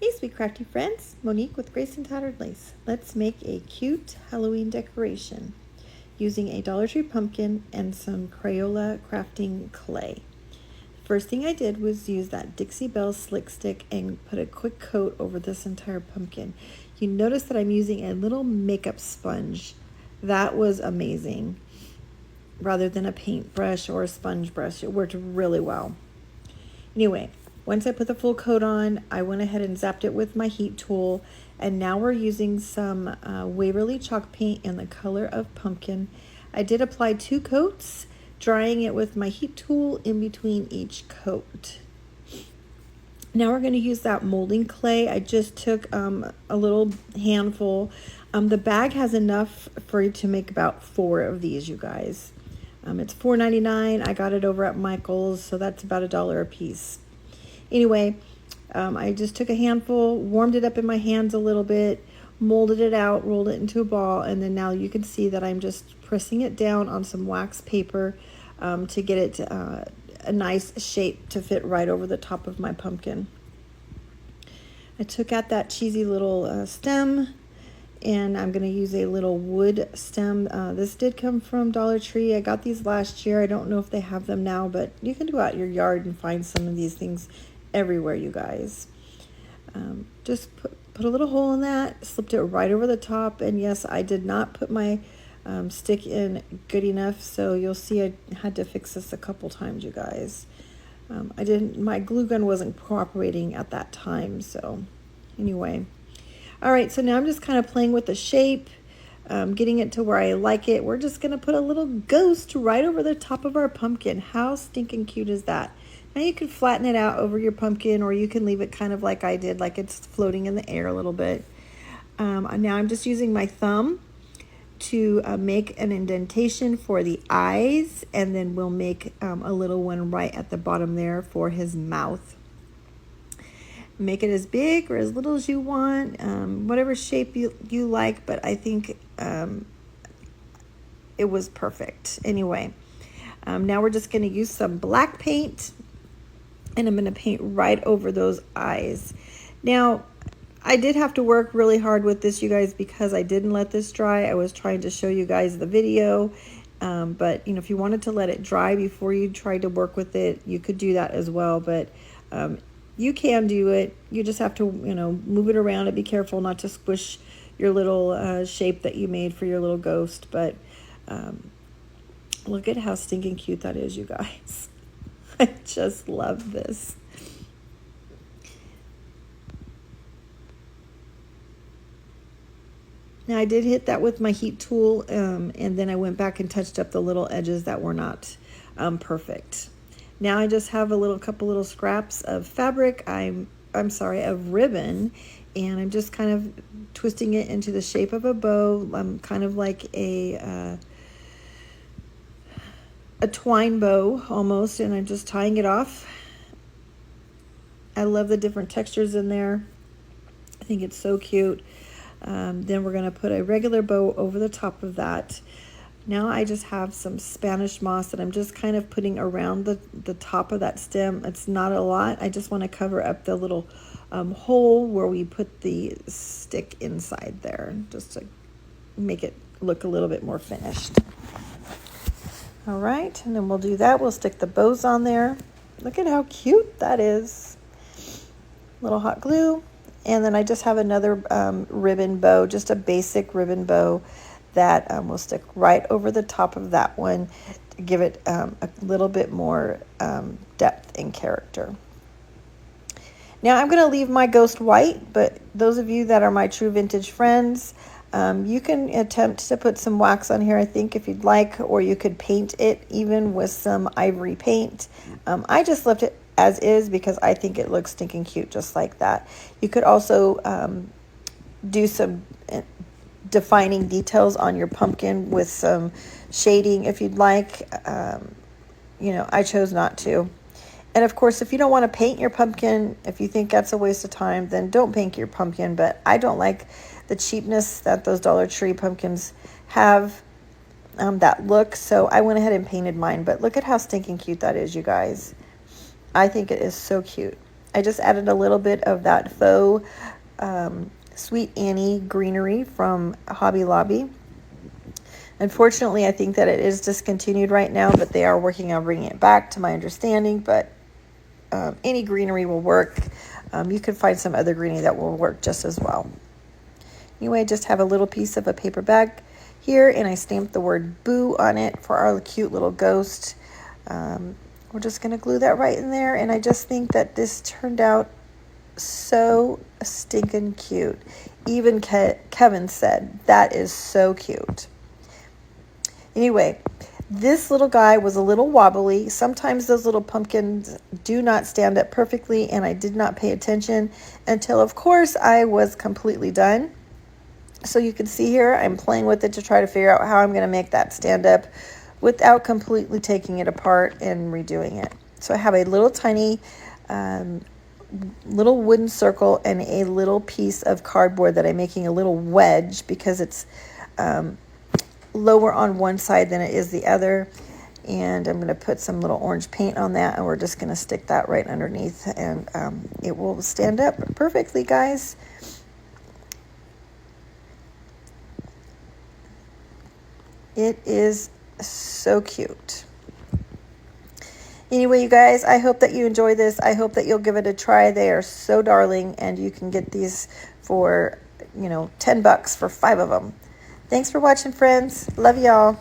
Hey sweet crafty friends, Monique with Grace and Tattered Lace. Let's make a cute Halloween decoration using a Dollar Tree pumpkin and some Crayola crafting clay. First thing I did was use that Dixie Belle slick stick and put a quick coat over this entire pumpkin. You notice that I'm using a little makeup sponge. That was amazing. Rather than a paintbrush or a sponge brush, it worked really well. Anyway, once I put the full coat on, I went ahead and zapped it with my heat tool, and now we're using some Waverly chalk paint in the color of pumpkin. I did apply 2 coats, drying it with my heat tool in between each coat. Now we're going to use that molding clay. I just took a little handful. The bag has enough for you to make about 4 of these, you guys. It's $4.99. I got it over at Michael's, so that's about $1 a piece. Anyway, I just took a handful, warmed it up in my hands a little bit, molded it out, rolled it into a ball, and then now you can see that I'm just pressing it down on some wax paper to get it a nice shape to fit right over the top of my pumpkin. I took out that cheesy little stem, and I'm going to use a little wood stem. This did come from Dollar Tree. I got these last year. I don't know if they have them now, but you can go out your yard and find some of these things everywhere, you guys. Just put a little hole in that, slipped it right over the top, and yes, I did not put my stick in good enough, so you'll see I had to fix this a couple times, you guys. My glue gun wasn't cooperating at that time, so anyway. All right, so now I'm just kind of playing with the shape, getting it to where I like it. We're just going to put a little ghost right over the top of our pumpkin. How stinking cute is that? Now you can flatten it out over your pumpkin, or you can leave it kind of like I did, like it's floating in the air a little bit. Now I'm just using my thumb to make an indentation for the eyes, and then we'll make a little one right at the bottom there for his mouth. Make it as big or as little as you want, whatever shape you like, but I think it was perfect. Anyway, now we're just going to use some black paint, and I'm going to paint right over those eyes. Now, I did have to work really hard with this, you guys, because I didn't let this dry. I was trying to show you guys the video, but if you wanted to let it dry before you tried to work with it, you could do that as well, but you can do it. You just have to, move it around and be careful not to squish your little shape that you made for your little ghost. But look at how stinking cute that is, you guys. I just love this. Now I did hit that with my heat tool, and then I went back and touched up the little edges that were not perfect. Now I just have a couple little scraps of fabric, of ribbon, and I'm just kind of twisting it into the shape of a bow, kind of like a twine bow almost, and I'm just tying it off. I love the different textures in there. I think it's so cute. Then we're going to put a regular bow over the top of that. Now I just have some Spanish moss that I'm just kind of putting around the top of that stem. It's not a lot. I just want to cover up the little hole where we put the stick inside there, just to make it look a little bit more finished. All right, and then we'll do that. We'll stick the bows on there. Look at how cute that is. Little hot glue. And then I just have another ribbon bow, just a basic ribbon bow that will stick right over the top of that one to give it a little bit more depth and character. Now I'm going to leave my ghost white, but those of you that are my true vintage friends, you can attempt to put some wax on here, I think, if you'd like, or you could paint it even with some ivory paint. I just left it as is because I think it looks stinking cute just like that. You could also do some defining details on your pumpkin with some shading if you'd like. I chose not to. And of course, if you don't want to paint your pumpkin, if you think that's a waste of time, then don't paint your pumpkin. But I don't like the cheapness that those Dollar Tree pumpkins have, that look, so I went ahead and painted mine. But look at how stinking cute that is, you guys. I think it is so cute. I just added a little bit of that faux Sweet Annie greenery from Hobby Lobby. Unfortunately, I think that it is discontinued right now, but they are working on bringing it back, to my understanding. But any greenery will work. You can find some other greenery that will work just as well. Anyway, I just have a little piece of a paper bag here, and I stamped the word boo on it for our cute little ghost. We're just going to glue that right in there, and I just think that this turned out so stinking cute. Even Kevin said, that is so cute. Anyway, this little guy was a little wobbly. Sometimes those little pumpkins do not stand up perfectly, and I did not pay attention until, of course, I was completely done. So you can see here, I'm playing with it to try to figure out how I'm going to make that stand up without completely taking it apart and redoing it. So I have a little tiny little wooden circle and a little piece of cardboard that I'm making a little wedge because it's lower on one side than it is the other. And I'm going to put some little orange paint on that, and we're just going to stick that right underneath, and it will stand up perfectly, guys. It is so cute. Anyway, you guys, I hope that you enjoy this. I hope that you'll give it a try. They are so darling, and you can get these for, $10 for 5 of them. Thanks for watching, friends. Love y'all.